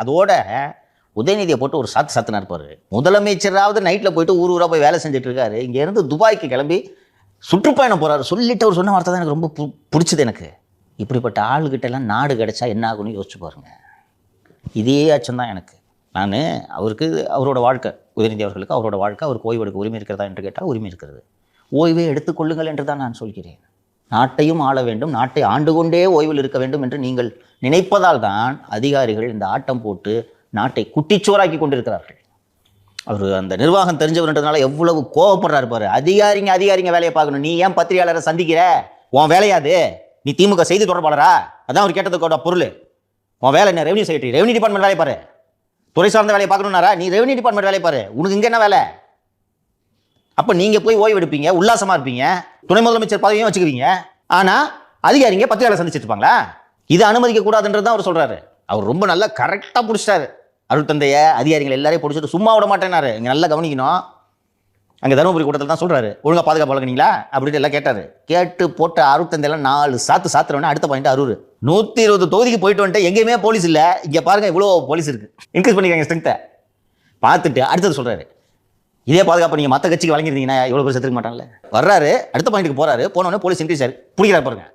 அதோட உதயநிதியை போட்டு ஒரு சாத்து இருப்பாரு. முதலமைச்சராவது நைட்டில் போயிட்டு ஊராக போய் வேலை செஞ்சுட்டு இருக்காரு. இங்கேருந்து துபாய்க்கு கிளம்பி சுற்றுப்பயணம் போகிறாரு. சொல்லிட்டு அவர் சொன்ன வார்த்தை தான் எனக்கு ரொம்ப பிடிச்சது. எனக்கு இப்படிப்பட்ட ஆளுகிட்டெல்லாம் நாடு கிடைச்சா என்ன ஆகுன்னு யோசிச்சு பாருங்க. இதே அச்சம் தான் எனக்கு. நான் அவருக்கு அவரோட வாழ்க்கை, உதயநிதி அவர்களுக்கு அவரோட வாழ்க்கை, அவருக்கு ஓய்வு எடுக்க உரிமை இருக்கிறதா என்று கேட்டால் உரிமை இருக்கிறது. ஓய்வை எடுத்துக்கொள்ளுங்கள் என்று தான் நான் சொல்கிறேன். நாட்டையும் ஆள வேண்டும், நாட்டை ஆண்டு கொண்டே ஓய்வில் இருக்க வேண்டும் என்று நீங்கள் நினைப்பதால் தான் அதிகாரிகள் இந்த ஆட்டம் போட்டு நாட்டை குட்டிச்சோறாக்கி கொண்டிருக்கிறார்கள். அவர் அந்த நிர்வாகம் தெரிஞ்சவர்ன்றதுனால எவ்வளவு கோவப்படுறாரு பாரு. அதிகாரிங்க வேலையை பார்க்கணும். நீ ஏன் பத்திரிகையாளரை சந்திக்கிற? உன் வேலையாது? நீ திமுக செய்தி தொடர்பாளரா? அதான் அவர் கேட்டதுக்கோட பொருள். உன் வேலை என்ன? ரெவன்யூ செக்ரட்டரி, ரெவன்யூ டிபார்ட்மெண்ட் வேலையை பாரு. துறை சார்ந்த வேலையை பார்க்கணும்னாரா? நீ ரெவன்யூ டிபார்ட்மெண்ட் வேலையை பாரு. உனக்கு இங்கே என்ன வேலை? அப்போ நீங்கள் போய் ஓய்வு எடுப்பீங்க, உல்லாசமாக இருப்பீங்க, துணை முதலமைச்சர் பதவியும் வச்சுக்குவீங்க. ஆனால் அதிகாரிங்க பத்திரிகையாளர் சந்திச்சுட்டு இருப்பாங்களா? இது அனுமதிக்க கூடாதுன்றது தான் அவர் சொல்கிறாரு. அவர் ரொம்ப நல்லா கரெக்டாக பிடிச்சிட்டாரு. அருள் தந்தைய அதிகாரிகள் எல்லாரையும் பிடிச்சிட்டு சும்மா விட மாட்டேனாரு. இங்கே நல்லா கவனிக்கணும். அங்கே தருமபுரி கூட்டத்தில் தான் சொல்கிறாரு, ஒழுங்காக பாதுகாப்பு வழங்கினீங்களா அப்படின்னு எல்லாம் கேட்டார். கேட்டு போட்ட அருள் தந்தையெல்லாம் 4 சாத்துறவனே அடுத்த பாயிண்ட் அரூர் 120 தொகுதிக்கு போயிட்டு வந்துட்டு எங்கேயுமே போலீஸ் இல்லை. இங்கே பாருங்க இவ்வளோ போலீஸ் இருக்குது, இன்க்ரீஸ் பண்ணிக்கிறாங்க ஸ்ட்ரென்த்தை. பார்த்துட்டு அடுத்தது சொல்கிறாரு, இதே பாதுகாப்பு நீங்கள் மற்ற கட்சிக்கு வழங்கியிருந்தீங்கன்னா எவ்வளோ பேர் செத்துக்க மாட்டாங்கல்ல. வர்றாரு, அடுத்த பாயிண்ட்டுக்கு போகிறாரு. போனோடனே போலீஸ் இன்க்ரீஸ் ஆறு பிடிக்கிறாரு பாருங்க.